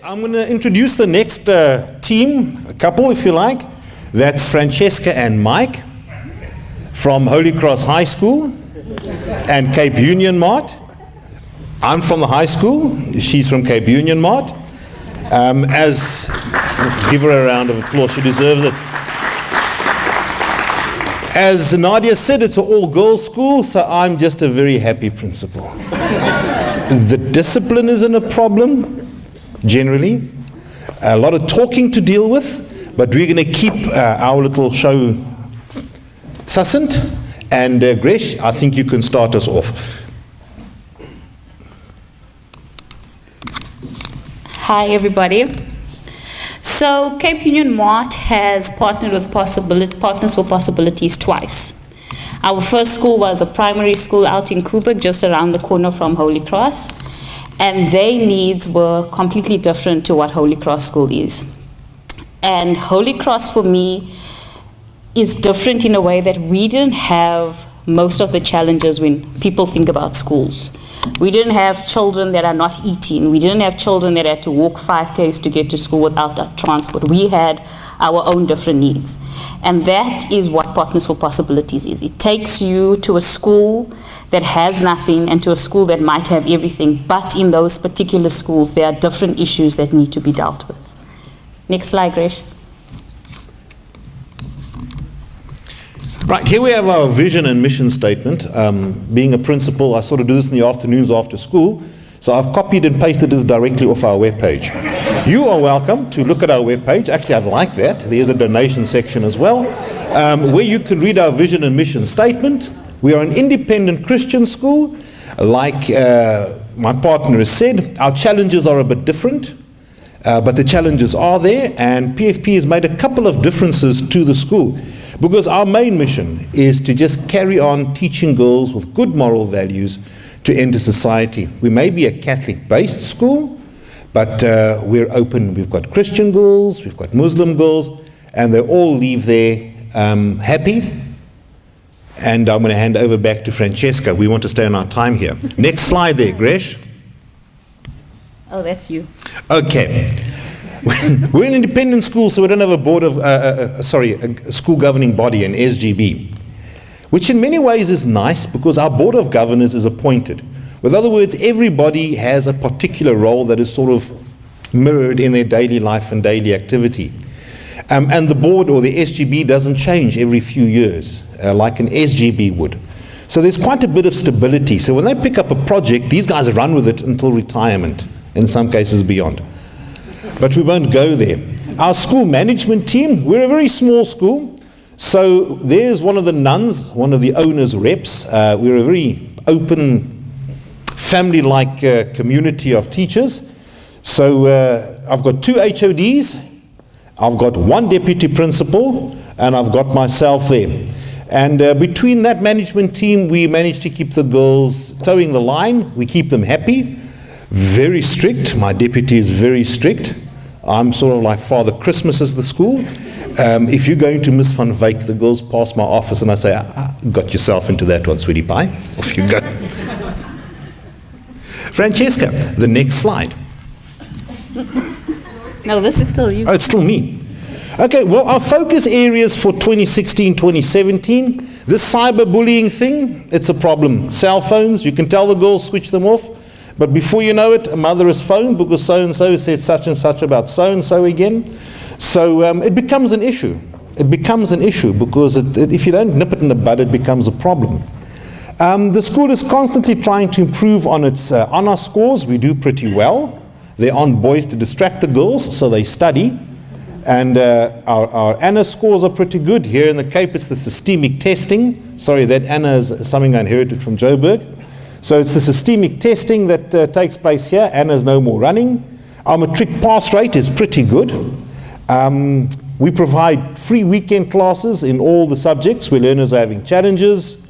I'm going to introduce the next team, a couple if you like. That's Francesca and Mike from Holy Cross High School and Cape Union Mart. I'm from the high school, she's from Cape Union Mart. Give her a round of applause, she deserves it. As Nadia said, it's an all-girls school, so I'm just a very happy principal. The discipline isn't a problem. Generally, a lot of talking to deal with, but we're going to keep our little show succinct. And Gresh, I think you can start us off. Hi, everybody. So Cape Union Mart has partnered with Partners for Possibilities twice. Our first school was a primary school out in Koeberg, just around the corner from Holy Cross. And their needs were completely different to what Holy Cross School is. And Holy Cross for me is different in a way that we didn't have most of the challenges when people think about schools. We didn't have children that are not eating. We didn't have children that had to walk 5Ks to get to school without transport. We had our own different needs. And that is what Partners for Possibilities is. It takes you to a school that has nothing and to a school that might have everything, but in those particular schools there are different issues that need to be dealt with. Next slide, Gresh. Right, here we have our vision and mission statement. Being a principal, I sort of do this in the afternoons after school, so I've copied and pasted this directly off our webpage. You are welcome to look at our webpage. Actually, I'd like that. There's a donation section as well, where you can read our vision and mission statement. We are an independent Christian school. Like my partner has said, our challenges are a bit different, but the challenges are there, and PFP has made a couple of differences to the school. Because our main mission is to just carry on teaching girls with good moral values to enter society. We may be a Catholic-based school, but we're open. We've got Christian girls, we've got Muslim girls, and they all leave there happy. And I'm going to hand over back to Francesca. We want to stay on our time here. Next slide there, Gresh. Oh, that's you. Okay. We're an independent school, so we don't have a board of, a school governing body, an SGB, which in many ways is nice because our board of governors is appointed. With other words, everybody has a particular role that is sort of mirrored in their daily life and daily activity. And the board or the SGB doesn't change every few years, like an SGB would. So there's quite a bit of stability. So when they pick up a project, these guys run with it until retirement, in some cases beyond. But we won't go there. Our school management team, we're a very small school. So there's one of the nuns, one of the owner's reps. We're a very open, family-like community of teachers. So I've got 2 HODs, I've got 1 deputy principal, and I've got myself there. And between that management team, we manage to keep the girls towing the line. We keep them happy. Very strict. My deputy is very strict. I'm sort of like Father Christmas as the school. If you're going to Miss Van Wyk, the girls pass my office and I say, got yourself into that one, sweetie pie. Off you go. Francesca, the next slide. No, this is still you. Oh, it's still me. Okay, well, our focus areas for 2016-2017, this cyberbullying thing, it's a problem. Cell phones, you can tell the girls switch them off. But before you know it, a mother is phoned because so-and-so said such and such about so-and-so again. So it becomes an issue. It becomes an issue because if you don't nip it in the bud, it becomes a problem. The school is constantly trying to improve on its honor scores. We do pretty well. There aren't boys to distract the girls, so they study. And our ANA scores are pretty good. Here in the Cape, it's the systemic testing. Sorry, that ANA is something I inherited from Joburg. So it's the systemic testing that takes place here. ANA's no more running. Our matric pass rate is pretty good. We provide free weekend classes in all the subjects where learners are having challenges.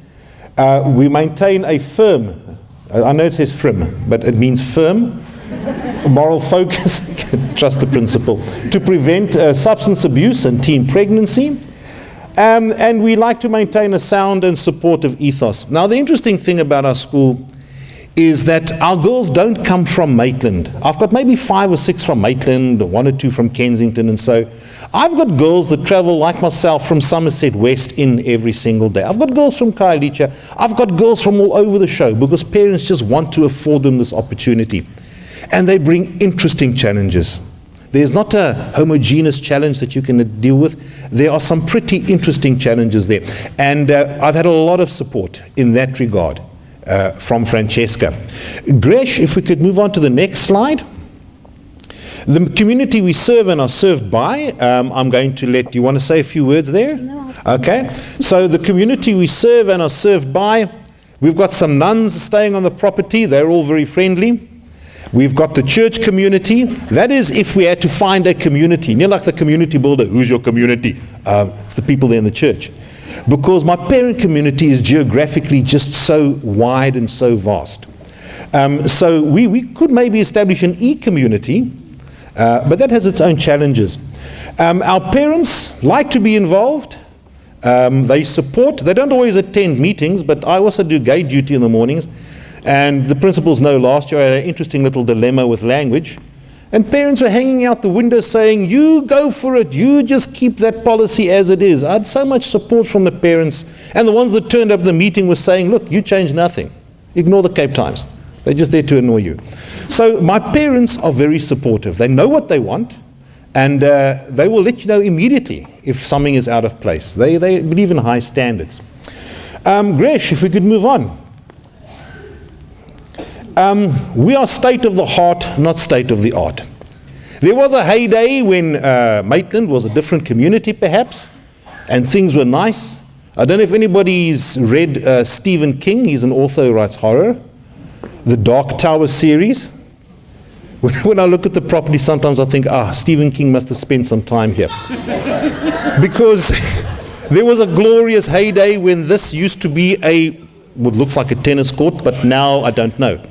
We maintain a firm, I know it says FRIM, but it means firm, moral focus, trust the principal, to prevent substance abuse and teen pregnancy. And we like to maintain a sound and supportive ethos. Now, the interesting thing about our school is that our girls don't come from Maitland. I've got maybe 5 or 6 from Maitland, 1 or 2 from Kensington, and so I've got girls that travel like myself from Somerset West in every single day. I've got girls from Khayelitsha. I've got girls from all over the show because parents just want to afford them this opportunity. And they bring interesting challenges. There's not a homogeneous challenge that you can deal with. There are some pretty interesting challenges there. And I've had a lot of support in that regard from Francesca. Gresh, if we could move on to the next slide. The community we serve and are served by, I'm going to let, do you want to say a few words there? No. Okay. So the community we serve and are served by, we've got some nuns staying on the property. They're all very friendly. We've got the church community. That is if we had to find a community. You know, like the community builder, who's your community? It's the people there in the church. Because my parent community is geographically just so wide and so vast. So we could maybe establish an e-community, but that has its own challenges. Our parents like to be involved. They support. They don't always attend meetings, but I also do gate duty in the mornings. And the principals know last year I had an interesting little dilemma with language. And parents were hanging out the window saying, you go for it, you just keep that policy as it is. I had so much support from the parents. And the ones that turned up at the meeting were saying, look, you change nothing. Ignore the Cape Times. They're just there to annoy you. So my parents are very supportive. They know what they want. And they will let you know immediately if something is out of place. They believe in high standards. Gresh, if we could move on. We are state of the heart, not state of the art. There was a heyday when Maitland was a different community, perhaps, and things were nice. I don't know if anybody's read Stephen King. He's an author who writes horror. The Dark Tower series. When I look at the property, sometimes I think, Stephen King must have spent some time here. Because there was a glorious heyday when this used to be what looks like a tennis court, but now I don't know.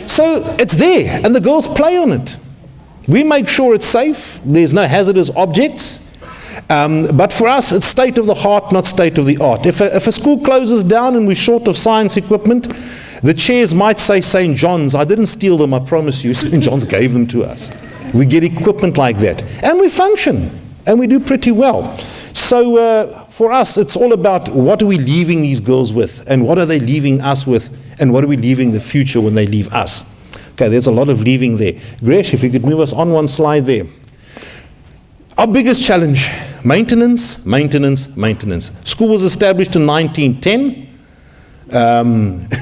So it's there, and the girls play on it. We make sure it's safe. There's no hazardous objects. But for us, it's state of the heart, not state of the art. If a school closes down and we're short of science equipment, the chairs might say St. John's. I didn't steal them, I promise you. St. John's gave them to us. We get equipment like that. And we function, and we do pretty well. So for us, it's all about what are we leaving these girls with, and what are they leaving us with, and what are we leaving the future when they leave us. Okay, there's a lot of leaving there. Gresh, if you could move us on one slide there. Our biggest challenge, maintenance, maintenance, maintenance. School was established in 1910.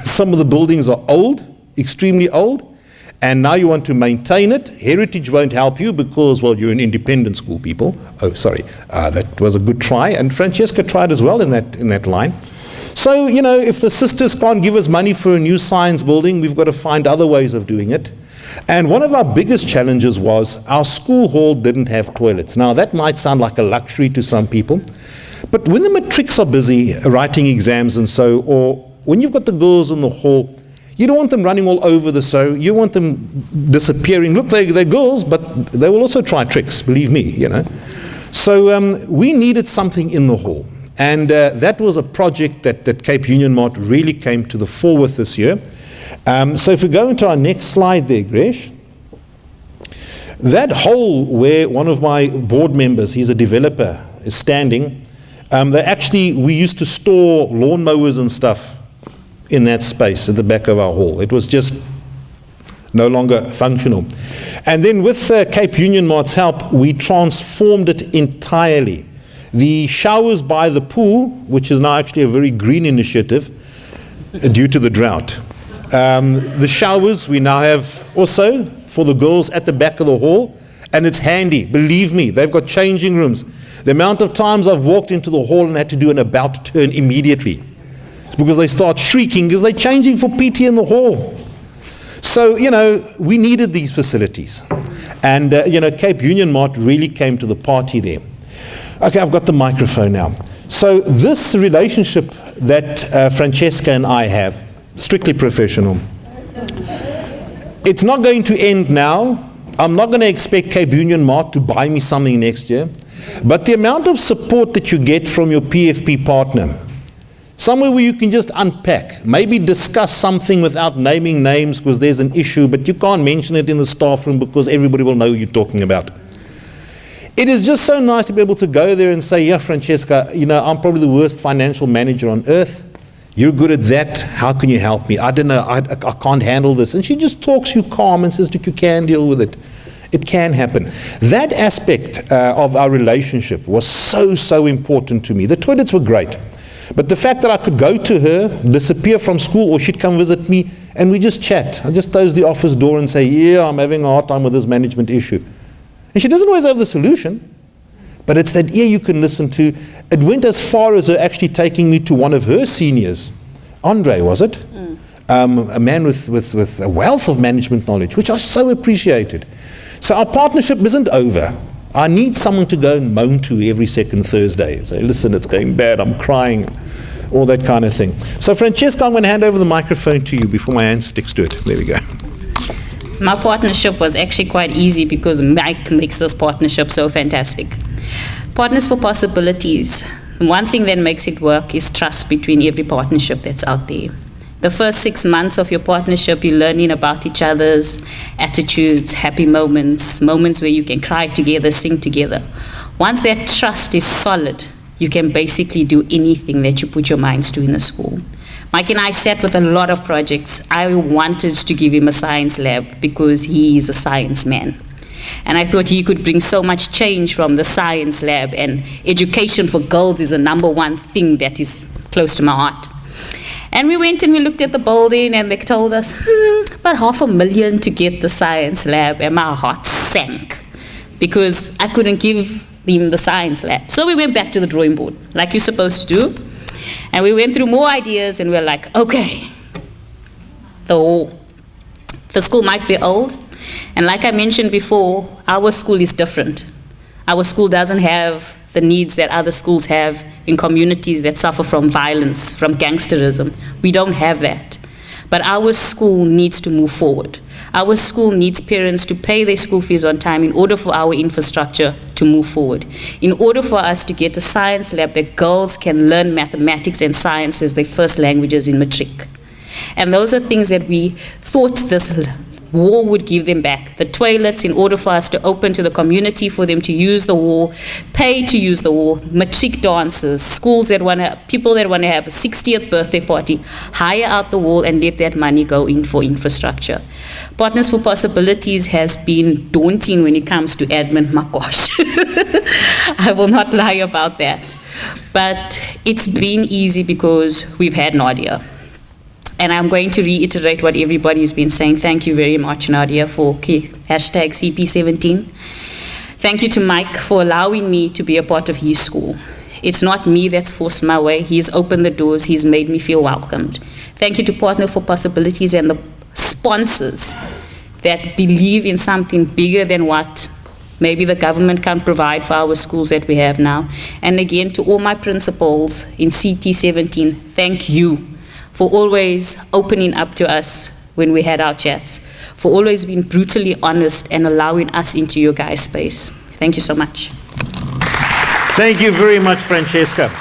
Some of the buildings are old, extremely old, and now you want to maintain it. Heritage won't help you because, well, you're an independent school, people. Oh, sorry, that was a good try, and Francesca tried as well in that line. So, you know, if the sisters can't give us money for a new science building, we've got to find other ways of doing it. And one of our biggest challenges was our school hall didn't have toilets. Now, that might sound like a luxury to some people, but when the matrics are busy writing exams and so, or when you've got the girls in the hall, you don't want them running all over the show. You want them disappearing. Look, they're girls, but they will also try tricks, believe me, you know. So we needed something in the hall. And that was a project that Cape Union Mart really came to the fore with this year. So if we go into our next slide there, Gresh. That hole where one of my board members, he's a developer, is standing, we used to store lawnmowers and stuff in that space at the back of our hall. It was just no longer functional. And then with Cape Union Mart's help, we transformed it entirely. The showers by the pool, which is now actually a very green initiative due to the drought. The showers we now have also for the girls at the back of the hall, and it's handy, believe me. They've got changing rooms. The amount of times I've walked into the hall and had to do an about turn immediately. It's because they start shrieking because they're changing for PT in the hall. So, you know, we needed these facilities. And, you know, Cape Union Mart really came to the party there. Okay, I've got the microphone now. So this relationship that Francesca and I have, strictly professional, it's not going to end now. I'm not going to expect Cape Union Mart to buy me something next year. But the amount of support that you get from your PFP partner, Somewhere where you can just unpack, maybe discuss something without naming names because there's an issue, but you can't mention it in the staff room because everybody will know who you're talking about. It is just so nice to be able to go there and say, yeah, Francesca, I'm probably the worst financial manager on earth. You're good at that. How can you help me? I don't know. I can't handle this. And she just talks you calm and says, look, you can deal with it. It can happen. That aspect of our relationship was so important to me. The toilets were great. But the fact that I could go to her, disappear from school, or she'd come visit me, and we just chat. I just close the office door and say, yeah, I'm having a hard time with this management issue. And she doesn't always have the solution. But it's that ear you can listen to. It went as far as her actually taking me to one of her seniors. Andre, was it? A man with a wealth of management knowledge, which I so appreciated. So our partnership isn't over. I need someone to go and moan to every second Thursday. Say, listen, it's going bad, I'm crying, all that kind of thing. So Francesca, I'm going to hand over the microphone to you before my hand sticks to it. There we go. My partnership was actually quite easy because Mike makes this partnership so fantastic. Partners for Possibilities. One thing that makes it work is trust between every partnership that's out there. The first 6 months of your partnership, you're learning about each other's attitudes, happy moments, moments where you can cry together, sing together. Once that trust is solid, you can basically do anything that you put your minds to in the school. Mike and I sat with a lot of projects. I wanted to give him a science lab because he is a science man. And I thought he could bring so much change from the science lab, and education for girls is a #1 thing that is close to my heart. And we went and we looked at the building, and they told us, about $500,000 to get the science lab, and my heart sank because I couldn't give him the science lab. So we went back to the drawing board, like you're supposed to do. And we went through more ideas, and we're like, okay, the school might be old. And like I mentioned before, our school is different. Our school doesn't have the needs that other schools have in communities that suffer from violence, from gangsterism. We don't have that. But our school needs to move forward. Our school needs parents to pay their school fees on time in order for our infrastructure to move forward. In order for us to get a science lab that girls can learn mathematics and science as their first languages in matric. And those are things that we thought this wall would give them back. The toilets, in order for us to open to the community, for them to use the wall, pay to use the wall, matric dancers, schools that people that want to have a 60th birthday party, hire out the wall and let that money go in for infrastructure. Partners for Possibilities has been daunting when it comes to admin, my gosh. I will not lie about that. But it's been easy because we've had Nadia. And I'm going to reiterate what everybody's been saying. Thank you very much, Nadia, for #CP17. Thank you to Mike for allowing me to be a part of his school. It's not me that's forced my way. He's opened the doors. He's made me feel welcomed. Thank you to Partner for Possibilities and the sponsors that believe in something bigger than what maybe the government can provide for our schools that we have now. And again, to all my principals in CT17, thank you for always opening up to us when we had our chats, for always being brutally honest and allowing us into your guys' space. Thank you so much. Thank you very much, Francesca.